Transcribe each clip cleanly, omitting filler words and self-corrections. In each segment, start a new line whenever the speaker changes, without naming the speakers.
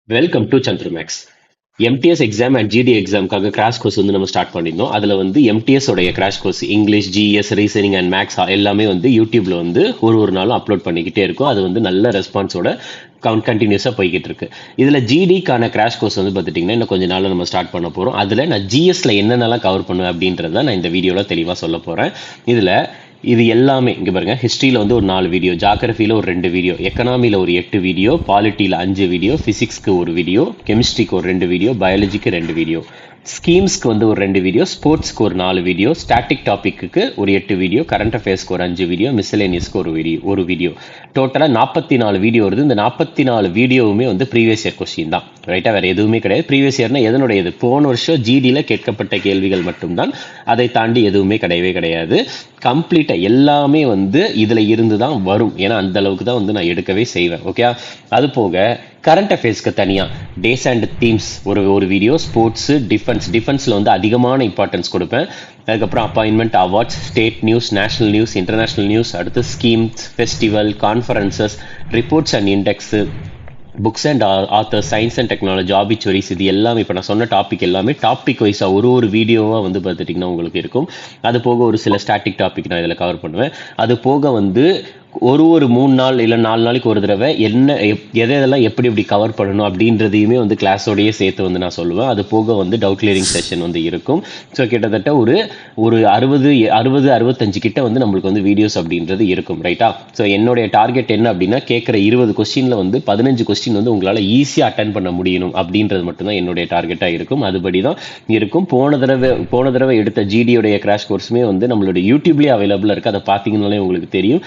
Welcome to சந்திரமேக்ஸ். MTS exam and GD எக்ஸாமுக்காக crash course வந்து நம்ம ஸ்டார்ட் பண்ணியிருந்தோம். அதில் வந்து எம்டிஎஸ் உடைய crash course English, GS, reasoning and maths எல்லாமே வந்து யூடியூப்ல வந்து ஒரு நாளும் அப்லோட் பண்ணிக்கிட்டே இருக்கும். அது வந்து நல்ல ரெஸ்பான்ஸோட கண்டினியூஸாக போய்கிட்டு இருக்கு. இதில் ஜிடிக்கான கிராஷ் கோர்ஸ் வந்து பார்த்துட்டிங்கன்னா இன்னும் கொஞ்சம் நாளில் நம்ம ஸ்டார்ட் பண்ண போகிறோம். அதில் நான் ஜிஎஸ்ல என்னென்னலாம் கவர் பண்ணுவேன் அப்படின்றத நான் இந்த வீடியோவில் தெளிவாக சொல்ல போகிறேன். இது எல்லாமே இங்கே பாருங்க, ஹிஸ்ட்ரியில் வந்து ஒரு 4 வீடியோ, ஜாகிரஃபியில் ஒரு 2 வீடியோ, எக்கனாமியில் ஒரு 8 வீடியோ, பாலிட்டியில் 5 வீடியோ, ஃபிசிக்ஸ்க்கு ஒரு வீடியோ, கெமிஸ்ட்ரிக்கு ஒரு 2 வீடியோ, பயாலஜிக்கு 2 வீடியோ, ஸ்கீம்ஸ்க்கு வந்து ஒரு 2 வீடியோ, ஸ்போர்ட்ஸ்க்கு ஒரு 4 வீடியோ, ஸ்டாட்டிக் டாபிக்கு ஒரு 8 வீடியோ, கரண்ட் அஃபேர்ஸ்க்கு ஒரு 5 வீடியோ, மிஸ்சலேனியஸ்க்கு ஒரு வீடியோ, டோட்டலாக 44 வீடியோ வருது. இந்த 44 வீடியோவுமே வந்து ப்ரீவியஸ் இயர் கொஸ்டின் தான், ரைட்டா? வேற எதுவுமே கிடையாது. ப்ரீவியஸ் இயர்னா எதனுடையது? போன வருஷம் ஜிடியில் கேட்கப்பட்ட கேள்விகள் மட்டும்தான், அதை தாண்டி எதுவுமே கிடையவே கிடையாது. கம்ப்ளீட்டாக எல்லாமே வந்து இதில் இருந்து தான் வரும். ஏன்னா அந்த அளவுக்கு தான் வந்து நான் எடுக்கவே செய்வேன். ஓகே, அது போக கரண்ட் அஃபேர்ஸ்க்கு தனியாக டேஸ் அண்ட் தீம்ஸ் ஒரு வீடியோ, ஸ்போர்ட்ஸு, டிஃபென்ஸில் வந்து அதிகமான இம்பார்ட்டன்ஸ் கொடுப்பேன். அதுக்கப்புறம் appointment, awards, state news, national news, international news, அடுத்து schemes, festival, conferences, reports and index, books and author, science and technology, obituaries, இது எல்லாமே இப்போ நான் சொன்ன டாபிக் எல்லாமே டாபிக் வைஸாக ஒரு வீடியோவாக வந்து பார்த்துட்டிங்கன்னா உங்களுக்கு இருக்கும். அது போக ஒரு சில ஸ்டாட்டிக் டாபிக் நான் இதில் கவர் பண்ணுவேன். அது போக வந்து ஒரு 3 நாள் இல்லை 4 நாளைக்கு ஒரு தடவை எதெல்லாம் எப்படி கவர் பண்ணணும் அப்படின்றதையுமே வந்து கிளாஸோடையே சேர்த்து வந்து நான் சொல்லுவேன். அது போக வந்து டவுட் கிளியரிங் செஷன் வந்து இருக்கும். ஸோ கிட்டத்தட்ட ஒரு 65 கிட்ட வந்து நம்மளுக்கு வந்து வீடியோஸ் அப்படின்றது இருக்கும், ரைட்டா? ஸோ என்னுடைய டார்கெட் என்ன அப்படின்னா, கேட்குற 20 கொஸ்டினில் வந்து 15 கொஸ்டின் வந்து உங்களால் ஈஸியாக அட்டன் பண்ண முடியணும் அப்படின்றது மட்டும்தான் என்னுடைய டார்கெட்டாக இருக்கும். அதுபடி தான் இருக்கும். போன தடவை எடுத்த ஜிடியோடைய கிராஷ் கோர்ஸுமே வந்து நம்மளுடைய யூடியூப்லேயே அவைலபிளாக இருக்குது. அதை பார்த்தீங்கன்னாலே உங்களுக்கு தெரியும்.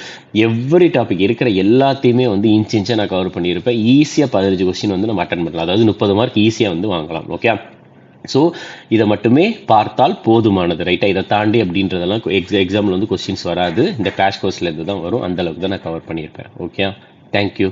எவ்ரி டாபிக் இருக்கிற எல்லாத்தையுமே வந்து இன்ச்சாக நான் கவர் பண்ணியிருப்பேன். ஈஸியாக 15 கொஸ்டின் வந்து நம்ம அட்டன் பண்ணலாம். அதாவது 30 மார்க் ஈஸியாக வந்து வாங்கலாம். ஓகே, ஸோ இதை மட்டுமே பார்த்தால் போதுமானது, ரைட்டா? இதை தாண்டி அப்படின்றதெல்லாம் எக்ஸாமில் வந்து கொஸ்டின்ஸ் வராது. இந்த கிராஷ் கோர்ஸ்லேருந்து தான் வரும். அந்த அளவுக்கு தான் நான் கவர் பண்ணியிருப்பேன். Okay, thank you.